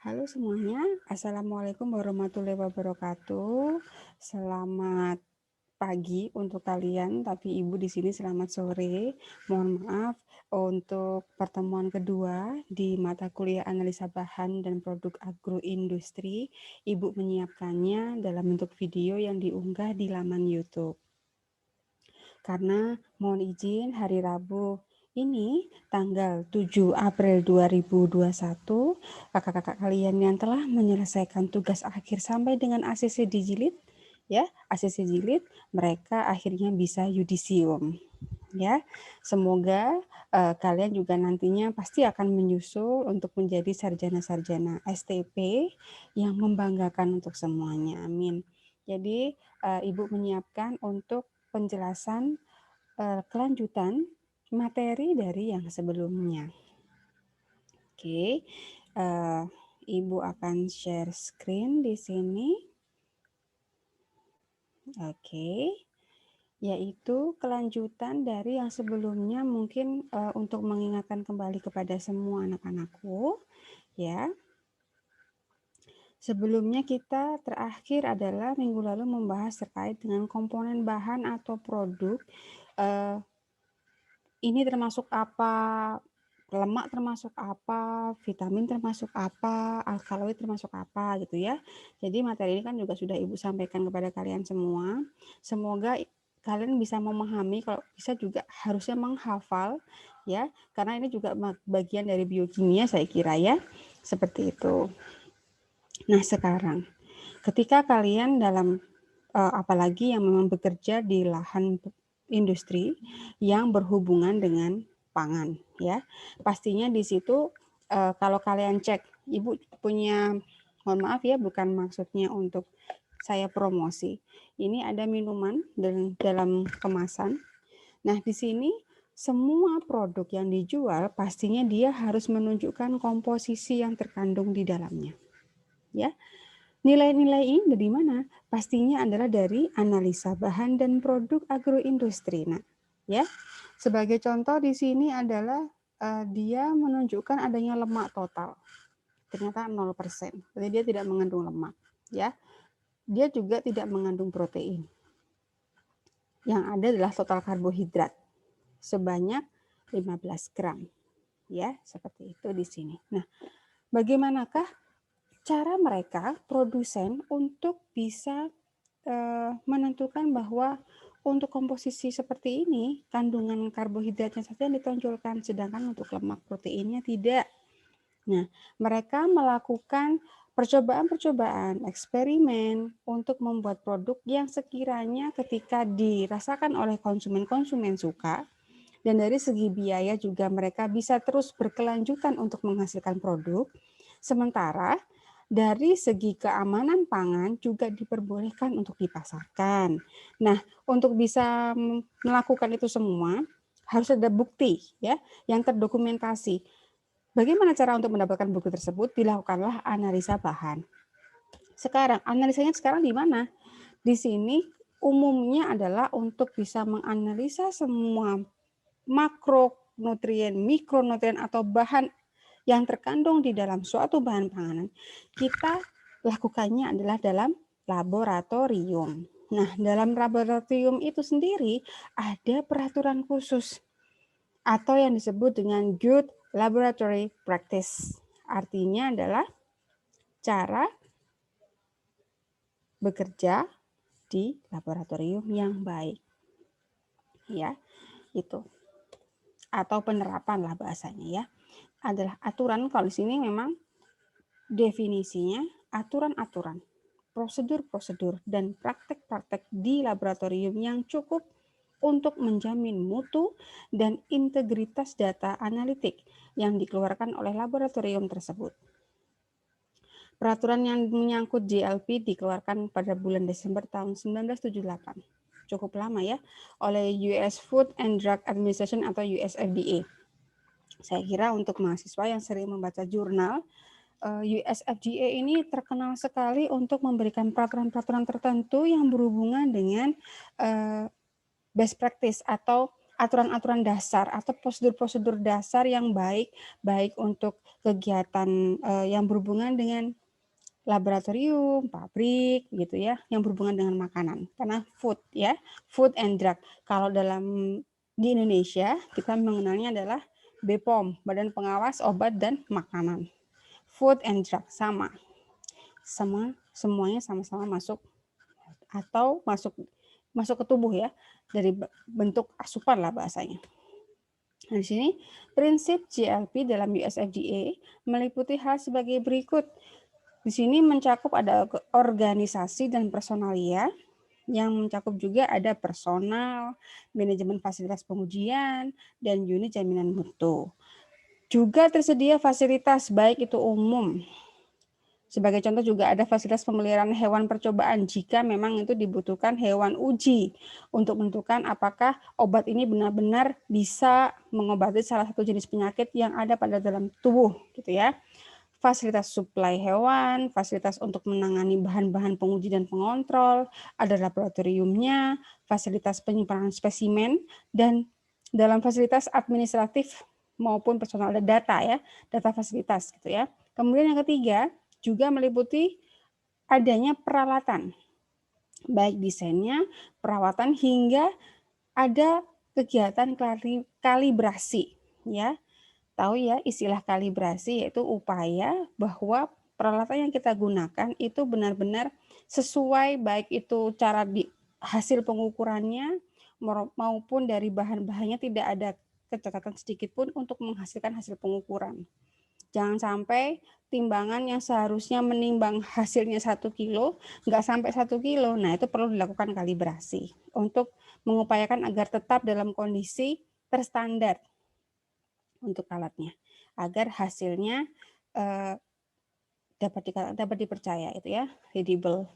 Halo semuanya, Assalamualaikum warahmatullahi wabarakatuh. Selamat pagi untuk kalian, tapi Ibu di sini selamat sore. Mohon maaf untuk pertemuan kedua di mata kuliah analisa bahan dan produk agroindustri. Ibu menyiapkannya dalam bentuk video yang diunggah di laman YouTube. Karena mohon izin hari Rabu ini tanggal 7 April 2021, kakak-kakak kalian yang telah menyelesaikan tugas akhir sampai dengan ACC dijilid, ya, ACC jilid, mereka akhirnya bisa yudisium. Ya, semoga kalian juga nantinya pasti akan menyusul untuk menjadi sarjana-sarjana STP yang membanggakan untuk semuanya. Amin. Jadi Ibu menyiapkan untuk penjelasan kelanjutan materi dari yang sebelumnya. Oke, Ibu akan share screen di sini. Oke, yaitu kelanjutan dari yang sebelumnya mungkin untuk mengingatkan kembali kepada semua anak-anakku, ya. Sebelumnya kita terakhir adalah minggu lalu membahas terkait dengan komponen bahan atau produk. Ini termasuk apa, lemak termasuk apa, vitamin termasuk apa, alkaloid termasuk apa gitu ya. Jadi materi ini kan juga sudah Ibu sampaikan kepada kalian semua. Semoga kalian bisa memahami, kalau bisa juga harusnya menghafal ya, karena ini juga bagian dari biokimia saya kira ya. Seperti itu. Nah, sekarang ketika kalian dalam apalagi yang memang bekerja di lahan industri yang berhubungan dengan pangan ya. Pastinya di situ kalau kalian cek, Ibu punya, mohon maaf ya, bukan maksudnya untuk saya promosi. Ini ada minuman dalam kemasan. Nah, di sini semua produk yang dijual pastinya dia harus menunjukkan komposisi yang terkandung di dalamnya. Ya. Nilai-nilai ini dari mana? Pastinya adalah dari analisa bahan dan produk agroindustri. Nah, ya. Sebagai contoh di sini adalah dia menunjukkan adanya lemak total. Ternyata 0%. Jadi dia tidak mengandung lemak, ya. Dia juga tidak mengandung protein. Yang ada adalah total karbohidrat sebanyak 15 gram. Ya, seperti itu di sini. Nah, bagaimanakah cara mereka produsen untuk bisa menentukan bahwa untuk komposisi seperti ini kandungan karbohidratnya saja yang ditonjolkan, sedangkan untuk lemak proteinnya tidak. Nah, mereka melakukan percobaan-percobaan, eksperimen untuk membuat produk yang sekiranya ketika dirasakan oleh konsumen-konsumen suka, dan dari segi biaya juga mereka bisa terus berkelanjutan untuk menghasilkan produk. Sementara dari segi keamanan pangan juga diperbolehkan untuk dipasarkan. Nah, untuk bisa melakukan itu semua harus ada bukti ya yang terdokumentasi. Bagaimana cara untuk mendapatkan bukti tersebut? Dilakukanlah analisa bahan. Sekarang analisanya di mana? Di sini umumnya adalah untuk bisa menganalisa semua makronutrien, mikronutrien atau bahan yang terkandung di dalam suatu bahan panganan, kita lakukannya adalah dalam laboratorium. Nah, dalam laboratorium itu sendiri ada peraturan khusus atau yang disebut dengan good laboratory practice. Artinya adalah cara bekerja di laboratorium yang baik. Ya, itu. Atau penerapan lah bahasanya ya. Adalah aturan, kalau di sini memang definisinya aturan-aturan, prosedur-prosedur, dan praktek-praktek di laboratorium yang cukup untuk menjamin mutu dan integritas data analitik yang dikeluarkan oleh laboratorium tersebut. Peraturan yang menyangkut GLP dikeluarkan pada bulan Desember tahun 1978. Cukup lama ya, oleh US Food and Drug Administration atau US FDA. Saya kira untuk mahasiswa yang sering membaca jurnal, US FDA ini terkenal sekali untuk memberikan peraturan-peraturan tertentu yang berhubungan dengan best practice atau aturan-aturan dasar atau prosedur-prosedur dasar yang baik untuk kegiatan yang berhubungan dengan laboratorium, pabrik gitu ya, yang berhubungan dengan makanan. Karena food ya, food and drug. Kalau di Indonesia kita mengenalnya adalah BPOM, Badan Pengawas Obat dan Makanan. Food and drug sama. Semuanya sama-sama masuk atau masuk ke tubuh ya, dari bentuk asupan lah bahasanya. Nah, di sini prinsip GLP dalam US FDA meliputi hal sebagai berikut. Di sini mencakup ada organisasi dan personalia, yang mencakup juga ada personal, manajemen fasilitas pengujian, dan unit jaminan mutu. Juga tersedia fasilitas baik itu umum. Sebagai contoh juga ada fasilitas pemeliharaan hewan percobaan jika memang itu dibutuhkan hewan uji untuk menentukan apakah obat ini benar-benar bisa mengobati salah satu jenis penyakit yang ada pada dalam tubuh gitu ya. Fasilitas suplai hewan, fasilitas untuk menangani bahan-bahan penguji dan pengontrol, ada laboratoriumnya, fasilitas penyimpanan spesimen, dan dalam fasilitas administratif maupun personal data ya, data fasilitas gitu ya. Kemudian yang ketiga juga meliputi adanya peralatan, baik desainnya, perawatan hingga ada kegiatan kalibrasi ya. Tahu ya istilah kalibrasi yaitu upaya bahwa peralatan yang kita gunakan itu benar-benar sesuai baik itu cara hasil pengukurannya maupun dari bahan-bahannya tidak ada kecacatan sedikit pun untuk menghasilkan hasil pengukuran. Jangan sampai timbangan yang seharusnya menimbang hasilnya 1 kilo, nggak sampai 1 kilo. Nah, itu perlu dilakukan kalibrasi untuk mengupayakan agar tetap dalam kondisi terstandar untuk alatnya, agar hasilnya dapat dipercaya itu ya, credible.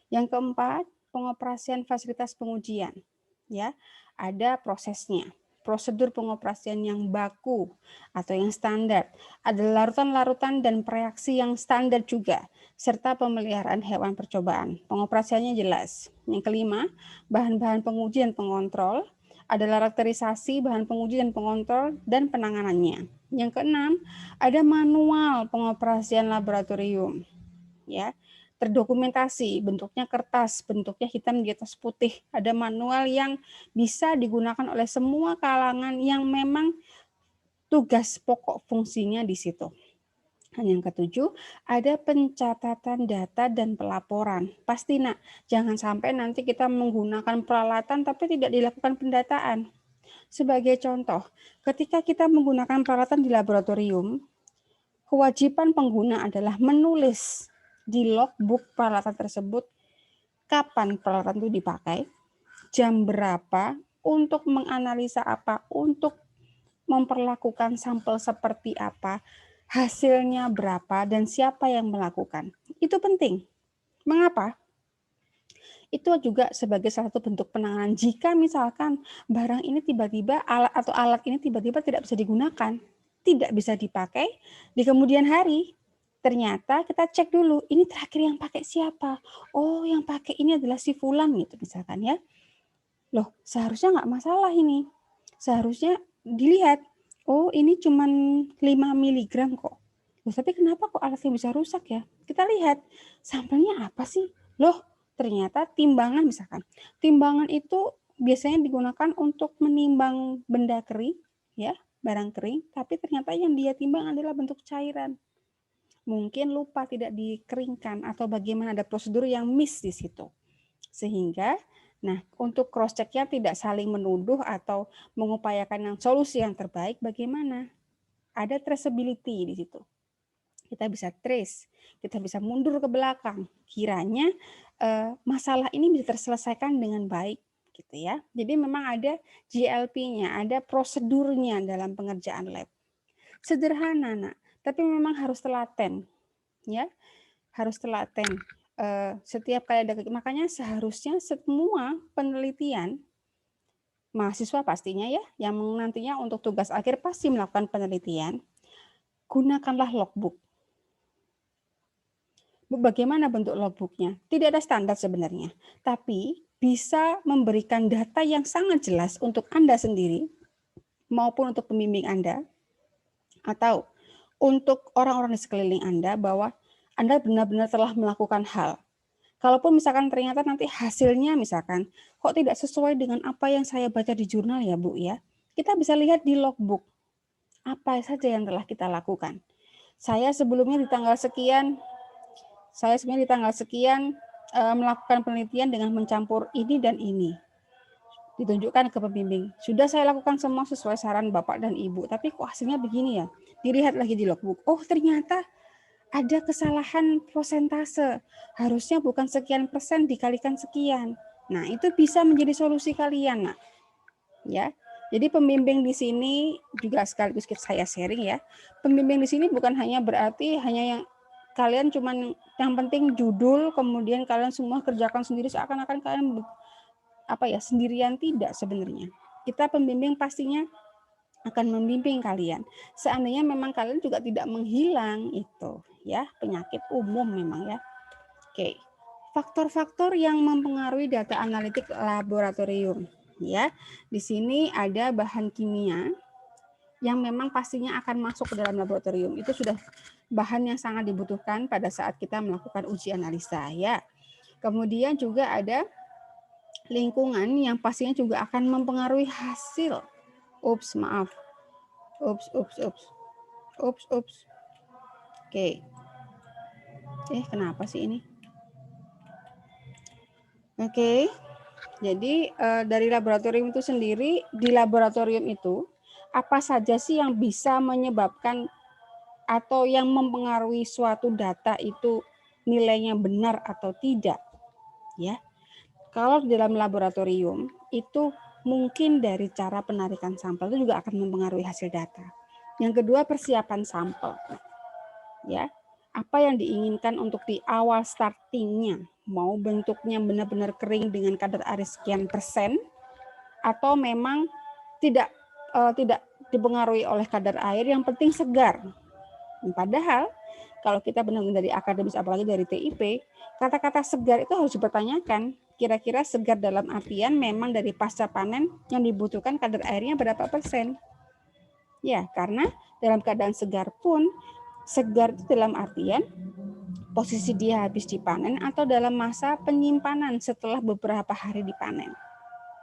Yang keempat, pengoperasian fasilitas pengujian. Ya, ada prosesnya. Prosedur pengoperasian yang baku atau yang standar, ada larutan-larutan dan reaksi yang standar juga, serta pemeliharaan hewan percobaan. Pengoperasiannya jelas. Yang kelima, bahan-bahan penguji dan pengontrol, ada karakterisasi bahan penguji dan pengontrol dan penanganannya. Yang keenam, ada manual pengoperasian laboratorium. Ya, terdokumentasi, bentuknya kertas, bentuknya hitam di atas putih. Ada manual yang bisa digunakan oleh semua kalangan yang memang tugas pokok fungsinya di situ. Dan yang ketujuh, ada pencatatan data dan pelaporan. Pasti nak, jangan sampai nanti kita menggunakan peralatan tapi tidak dilakukan pendataan. Sebagai contoh, ketika kita menggunakan peralatan di laboratorium, kewajiban pengguna adalah menulis di logbook peralatan tersebut kapan peralatan itu dipakai, jam berapa, untuk menganalisa apa, untuk memperlakukan sampel seperti apa, hasilnya berapa, dan siapa yang melakukan. Itu penting. Mengapa? Itu juga sebagai salah satu bentuk penanganan jika misalkan barang ini tiba-tiba alat ini tiba-tiba tidak bisa digunakan, tidak bisa dipakai di kemudian hari. Ternyata kita cek dulu, ini terakhir yang pakai siapa? Oh, yang pakai ini adalah si fulan gitu misalkan ya. Loh, seharusnya nggak masalah ini. Seharusnya dilihat, oh ini cuma 5 miligram kok. Loh, tapi kenapa kok alatnya bisa rusak ya? Kita lihat, sampelnya apa sih? Loh, ternyata timbangan misalkan. Timbangan itu biasanya digunakan untuk menimbang benda kering, ya, barang kering, tapi ternyata yang dia timbang adalah bentuk cairan. Mungkin lupa tidak dikeringkan atau bagaimana ada prosedur yang miss di situ. Sehingga untuk cross check-nya tidak saling menuduh atau mengupayakan yang solusi yang terbaik bagaimana? Ada traceability di situ. Kita bisa trace, kita bisa mundur ke belakang. Kiranya masalah ini bisa terselesaikan dengan baik gitu ya. Jadi memang ada GLP-nya, ada prosedurnya dalam pengerjaan lab. Sederhana, Nak, tapi memang harus telaten, ya. Harus telaten. Setiap kali ada, makanya seharusnya semua penelitian mahasiswa pastinya ya, yang nantinya untuk tugas akhir pasti melakukan penelitian, gunakanlah logbook. Bagaimana bentuk logbooknya? Tidak ada standar sebenarnya, tapi bisa memberikan data yang sangat jelas untuk Anda sendiri maupun untuk pembimbing Anda atau untuk orang-orang di sekeliling Anda bahwa Anda benar-benar telah melakukan hal. Kalaupun misalkan ternyata nanti hasilnya misalkan kok tidak sesuai dengan apa yang saya baca di jurnal ya Bu ya, kita bisa lihat di logbook apa saja yang telah kita lakukan. Saya sebelumnya di tanggal sekian melakukan penelitian dengan mencampur ini dan ini. Ditunjukkan ke pembimbing. Sudah saya lakukan semua sesuai saran Bapak dan Ibu, tapi kok hasilnya begini ya? Dilihat lagi di logbook. Oh, ternyata ada kesalahan prosentase. Harusnya bukan sekian persen dikalikan sekian. Nah, itu bisa menjadi solusi kalian, Nak. Ya. Jadi pembimbing di sini juga sekaligus saya sharing ya. Pembimbing di sini bukan hanya berarti hanya yang kalian cuman yang penting judul, kemudian kalian semua kerjakan sendiri seakan-akan kalian sendirian, tidak sebenarnya. Kita pembimbing pastinya akan membimbing kalian. Seandainya memang kalian juga tidak menghilang itu ya, penyakit umum memang ya. Oke. Faktor-faktor yang mempengaruhi data analitik laboratorium ya. Di sini ada bahan kimia yang memang pastinya akan masuk ke dalam laboratorium. Itu sudah bahan yang sangat dibutuhkan pada saat kita melakukan uji analisa ya. Kemudian juga ada lingkungan yang pastinya juga akan mempengaruhi hasil. Ups, maaf. Ups. Oke. Kenapa sih ini? Oke. Jadi dari laboratorium itu sendiri, di laboratorium itu apa saja sih yang bisa menyebabkan atau yang mempengaruhi suatu data itu nilainya benar atau tidak? Ya. Kalau di dalam laboratorium itu mungkin dari cara penarikan sampel itu juga akan mempengaruhi hasil data. Yang kedua, persiapan sampel. Ya, apa yang diinginkan untuk di awal startingnya, mau bentuknya benar-benar kering dengan kadar air sekian persen, atau memang tidak dipengaruhi oleh kadar air, yang penting segar. Padahal kalau kita benar-benar dari akademis, apalagi dari TIP, kata-kata segar itu harus dipertanyakan. Kira-kira segar dalam artian memang dari pasca panen yang dibutuhkan kadar airnya berapa persen? Ya, karena dalam keadaan segar pun, segar itu dalam artian posisi dia habis dipanen atau dalam masa penyimpanan setelah beberapa hari dipanen.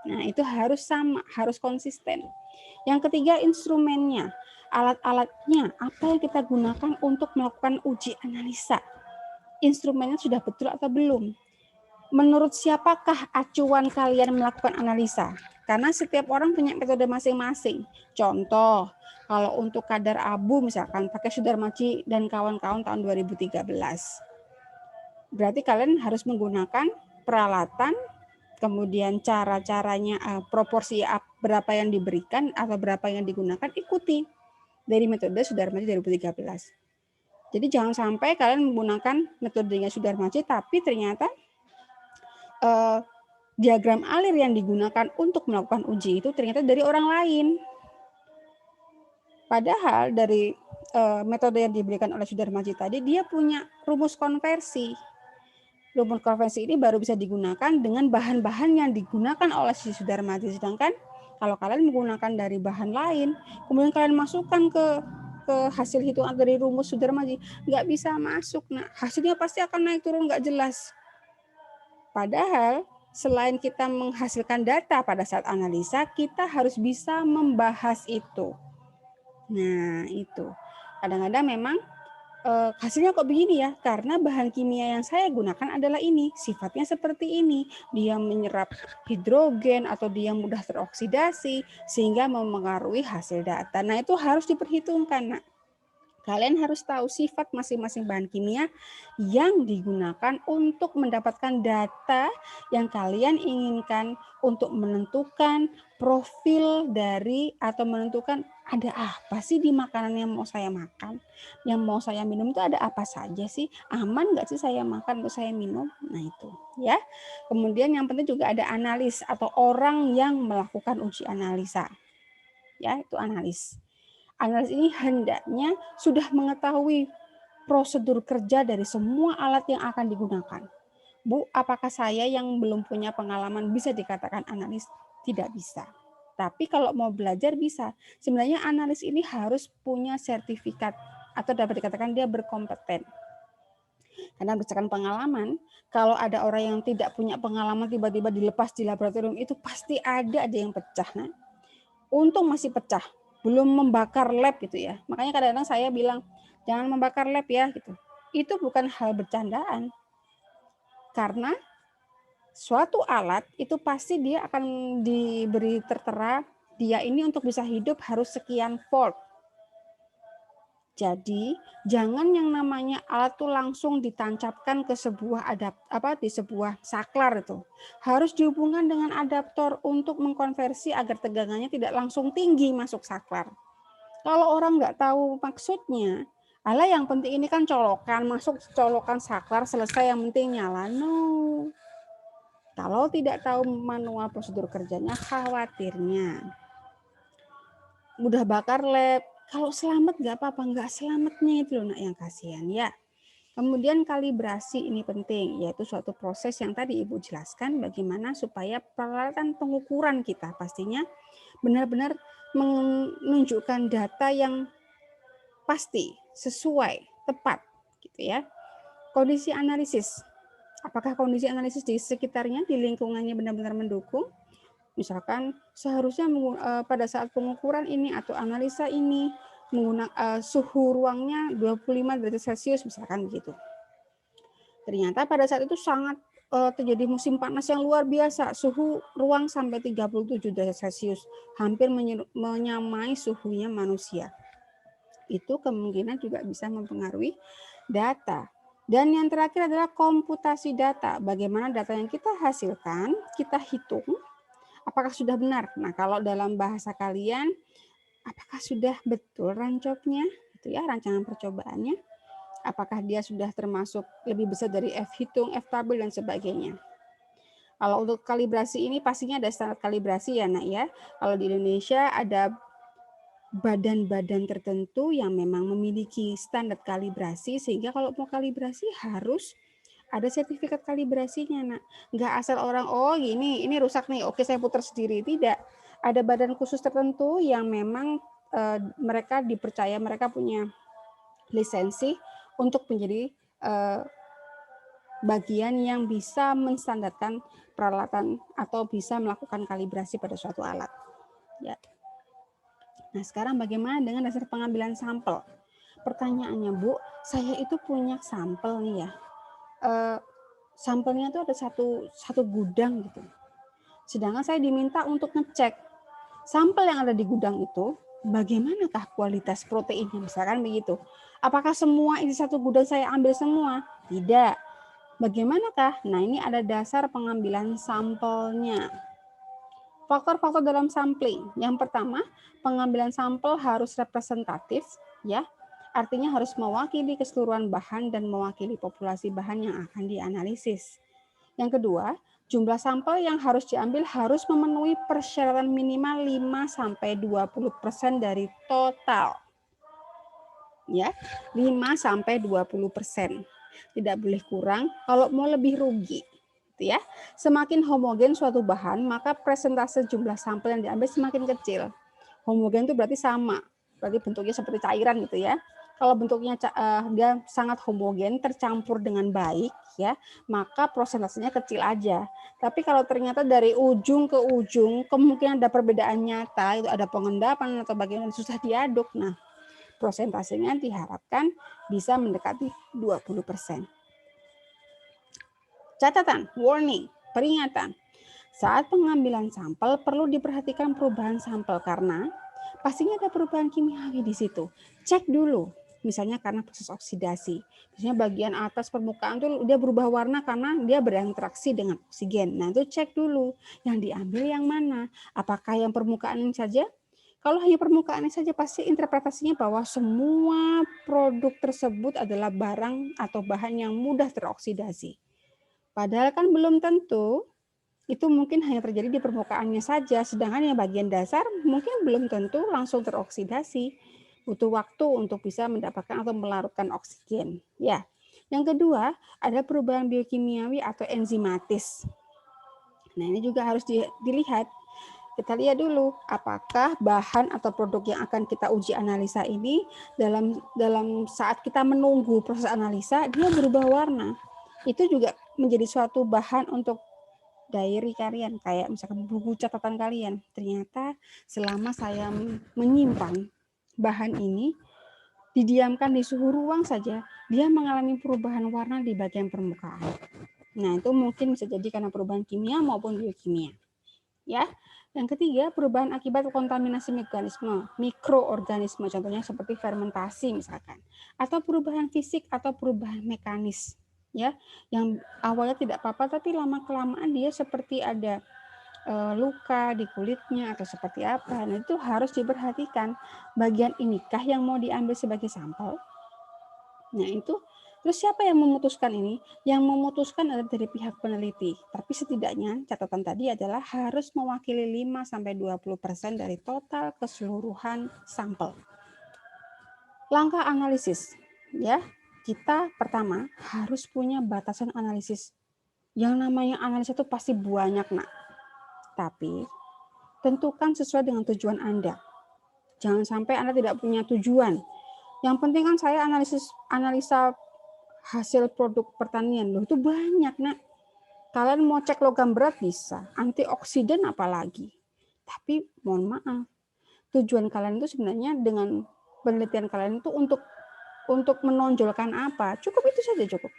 Nah, itu harus sama, harus konsisten. Yang ketiga, instrumennya. Alat-alatnya, apa yang kita gunakan untuk melakukan uji analisa. Instrumennya sudah betul atau belum? Menurut siapakah acuan kalian melakukan analisa? Karena setiap orang punya metode masing-masing. Contoh, kalau untuk kadar abu misalkan pakai Sudarmaji dan kawan-kawan tahun 2013. Berarti kalian harus menggunakan peralatan, kemudian cara-caranya, proporsi berapa yang diberikan atau berapa yang digunakan, ikuti dari metode Sudarmaji 2013. Jadi jangan sampai kalian menggunakan metodenya Sudarmaji tapi ternyata diagram alir yang digunakan untuk melakukan uji itu ternyata dari orang lain. Padahal dari metode yang diberikan oleh Sudarmaji tadi, dia punya rumus konversi. Rumus konversi ini baru bisa digunakan dengan bahan-bahan yang digunakan oleh si Sudarmaji. Sedangkan kalau kalian menggunakan dari bahan lain, kemudian kalian masukkan ke hasil hitungan dari rumus Sudarmaji, nggak bisa masuk. Nah, hasilnya pasti akan naik turun nggak jelas. Padahal selain kita menghasilkan data pada saat analisa, kita harus bisa membahas itu. Nah, itu. Kadang-kadang memang hasilnya kok begini ya, karena bahan kimia yang saya gunakan adalah ini, sifatnya seperti ini. Dia menyerap hidrogen atau dia mudah teroksidasi sehingga mempengaruhi hasil data. Nah, itu harus diperhitungkan, Nak. Kalian harus tahu sifat masing-masing bahan kimia yang digunakan untuk mendapatkan data yang kalian inginkan untuk menentukan profil dari atau menentukan ada apa sih di makanan yang mau saya makan, yang mau saya minum itu ada apa saja sih, aman nggak sih saya makan atau saya minum. Nah itu ya. Kemudian yang penting juga ada analis atau orang yang melakukan uji analisa. Ya, itu analis. Analis ini hendaknya sudah mengetahui prosedur kerja dari semua alat yang akan digunakan. Bu, apakah saya yang belum punya pengalaman bisa dikatakan analis? Tidak bisa. Tapi kalau mau belajar bisa. Sebenarnya analis ini harus punya sertifikat atau dapat dikatakan dia berkompeten. Karena berdasarkan pengalaman, kalau ada orang yang tidak punya pengalaman tiba-tiba dilepas di laboratorium itu pasti ada yang pecah. Nah, untung masih pecah, belum membakar lab gitu ya. Makanya kadang-kadang saya bilang, jangan membakar lab ya gitu. Itu bukan hal bercandaan. Karena suatu alat itu pasti dia akan diberi tertera dia ini untuk bisa hidup harus sekian volt. Jadi jangan yang namanya alat tuh langsung ditancapkan ke sebuah di sebuah saklar itu. Harus dihubungkan dengan adaptor untuk mengkonversi agar tegangannya tidak langsung tinggi masuk saklar. Kalau orang nggak tahu maksudnya, alah yang penting ini kan colokan, masuk colokan saklar selesai yang penting nyala. No. Kalau tidak tahu manual prosedur kerjanya, khawatirnya mudah bakar lab. Kalau selamat nggak apa-apa, nggak selamatnya itu loh nak yang kasihan ya. Kemudian kalibrasi ini penting, yaitu suatu proses yang tadi Ibu jelaskan bagaimana supaya peralatan pengukuran kita pastinya benar-benar menunjukkan data yang pasti, sesuai, tepat gitu ya. Kondisi analisis. Apakah kondisi analisis di sekitarnya, di lingkungannya benar-benar mendukung? Misalkan seharusnya pada saat pengukuran ini atau analisa ini menggunakan suhu ruangnya 25 derajat Celcius misalkan begitu. Ternyata pada saat itu sangat terjadi musim panas yang luar biasa, suhu ruang sampai 37 derajat Celcius, hampir menyamai suhunya manusia. Itu kemungkinan juga bisa mempengaruhi data. Dan yang terakhir adalah komputasi data. Bagaimana data yang kita hasilkan, kita hitung, apakah sudah benar? Nah, kalau dalam bahasa kalian, apakah sudah betul rancopnya? Itu ya, rancangan percobaannya. Apakah dia sudah termasuk lebih besar dari F hitung, F tabel, dan sebagainya. Kalau untuk kalibrasi ini pastinya ada standar kalibrasi ya, nak ya. Kalau di Indonesia ada badan-badan tertentu yang memang memiliki standar kalibrasi, sehingga kalau mau kalibrasi harus ada sertifikat kalibrasinya, nak. Nggak asal orang, oh gini, ini rusak nih, oke saya putar sendiri. Tidak. Ada badan khusus tertentu yang memang mereka dipercaya, mereka punya lisensi untuk menjadi bagian yang bisa menstandarkan peralatan atau bisa melakukan kalibrasi pada suatu alat. Ya. Nah, sekarang bagaimana dengan dasar pengambilan sampel? Pertanyaannya, Bu, saya itu punya sampel nih ya. Sampelnya itu ada satu gudang gitu. Sedangkan saya diminta untuk ngecek sampel yang ada di gudang itu, bagaimanakah kualitas proteinnya, misalkan begitu. Apakah semua isi satu gudang saya ambil semua? Tidak. Bagaimanakah? Nah, ini ada dasar pengambilan sampelnya. Faktor-faktor dalam sampling. Yang pertama, pengambilan sampel harus representatif, ya. Artinya harus mewakili keseluruhan bahan dan mewakili populasi bahan yang akan dianalisis. Yang kedua, jumlah sampel yang harus diambil harus memenuhi persyaratan minimal 5-20% dari total. Ya, 5-20%. Tidak boleh kurang, kalau mau lebih rugi. Ya, semakin homogen suatu bahan, maka presentase jumlah sampel yang diambil semakin kecil. Homogen itu berarti sama, berarti bentuknya seperti cairan gitu ya. Kalau bentuknya dia sangat homogen, tercampur dengan baik, ya, maka prosentasenya kecil aja. Tapi kalau ternyata dari ujung ke ujung kemungkinan ada perbedaan nyata, itu ada pengendapan atau bagaimana susah diaduk. Nah, prosentasenya diharapkan bisa mendekati 20%. Catatan, warning, peringatan. Saat pengambilan sampel perlu diperhatikan perubahan sampel karena pastinya ada perubahan kimiawi di situ. Cek dulu, misalnya karena proses oksidasi. Misalnya bagian atas permukaan tuh dia berubah warna karena dia berinteraksi dengan oksigen. Nah, itu cek dulu yang diambil yang mana. Apakah yang permukaan ini saja? Kalau hanya permukaan ini saja pasti interpretasinya bahwa semua produk tersebut adalah barang atau bahan yang mudah teroksidasi. Padahal kan belum tentu, itu mungkin hanya terjadi di permukaannya saja, sedangkan yang bagian dasar mungkin belum tentu langsung teroksidasi. Butuh waktu untuk bisa mendapatkan atau melarutkan oksigen. Ya, Yang kedua, ada perubahan biokimiawi atau enzimatis. Nah, ini juga harus dilihat. Kita lihat dulu apakah bahan atau produk yang akan kita uji analisa ini dalam saat kita menunggu proses analisa dia berubah warna. Itu juga menjadi suatu bahan untuk diary kalian, kayak misalkan buku catatan kalian. Ternyata selama saya menyimpan bahan ini didiamkan di suhu ruang saja, dia mengalami perubahan warna di bagian permukaan. Nah, itu mungkin bisa jadi karena perubahan kimia maupun biokimia. Ya. Yang ketiga, perubahan akibat kontaminasi mikroorganisme, contohnya seperti fermentasi misalkan, atau perubahan fisik atau perubahan mekanis, ya, yang awalnya tidak apa-apa tapi lama kelamaan dia seperti ada luka di kulitnya atau seperti apa. Nah, itu harus diperhatikan. Bagian inikah yang mau diambil sebagai sampel? Nah, itu terus siapa yang memutuskan ini? Yang memutuskan adalah dari pihak peneliti. Tapi setidaknya catatan tadi adalah harus mewakili 5-20% dari total keseluruhan sampel. Langkah analisis, ya. Kita pertama harus punya batasan analisis. Yang namanya analisis itu pasti banyak, Nak. Tapi tentukan sesuai dengan tujuan Anda. Jangan sampai Anda tidak punya tujuan. Yang penting kan saya analisa hasil produk pertanian. Loh, itu banyak, Nak. Kalian mau cek logam berat bisa, antioksidan apalagi. Tapi mohon maaf, tujuan kalian itu sebenarnya dengan penelitian kalian itu untuk menonjolkan apa? Cukup itu saja cukup.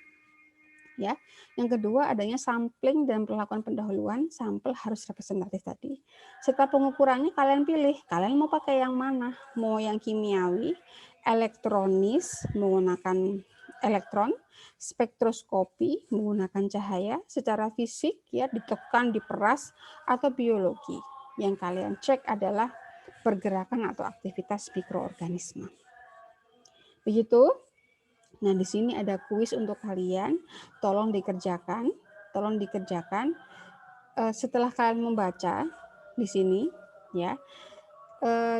Ya. Yang kedua adanya sampling dan perlakuan pendahuluan, sampel harus representatif tadi. Serta pengukurannya kalian pilih, kalian mau pakai yang mana? Mau yang kimiawi, elektronis menggunakan elektron, spektroskopi menggunakan cahaya, secara fisik ya ditekan, diperas, atau biologi. Yang kalian cek adalah pergerakan atau aktivitas mikroorganisme. Begitu. Nah, di sini ada kuis untuk kalian. Tolong dikerjakan. Setelah kalian membaca di sini, ya,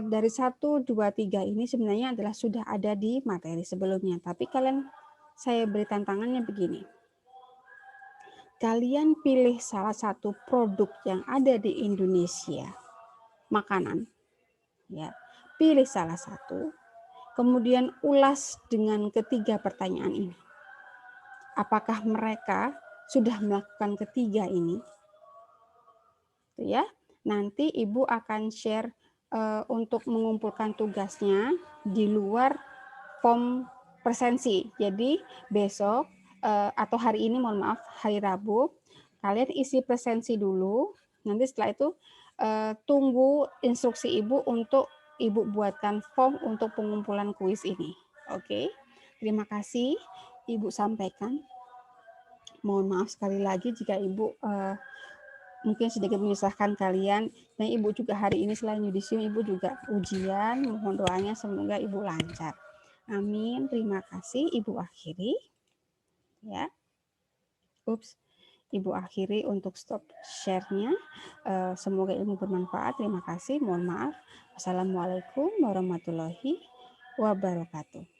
dari 1, 2, 3 ini sebenarnya adalah sudah ada di materi sebelumnya. Tapi saya beri tantangannya begini. Kalian pilih salah satu produk yang ada di Indonesia, makanan, ya. Pilih salah satu. Kemudian ulas dengan ketiga pertanyaan ini. Apakah mereka sudah melakukan ketiga ini? Ya, nanti Ibu akan share untuk mengumpulkan tugasnya di luar form presensi. Jadi besok atau hari ini, mohon maaf, hari Rabu, kalian isi presensi dulu. Nanti setelah itu tunggu instruksi Ibu untuk Ibu buatkan form untuk pengumpulan kuis ini. Oke, terima kasih Ibu sampaikan. Mohon maaf sekali lagi jika Ibu mungkin sedikit menyusahkan kalian. Dan Ibu juga hari ini selain yudisium, Ibu juga ujian. Mohon doanya semoga Ibu lancar. Amin. Terima kasih. Ibu akhiri. Ya. Ibu akhiri untuk stop share-nya. Semoga ilmu bermanfaat. Terima kasih. Mohon maaf. Wassalamualaikum warahmatullahi wabarakatuh.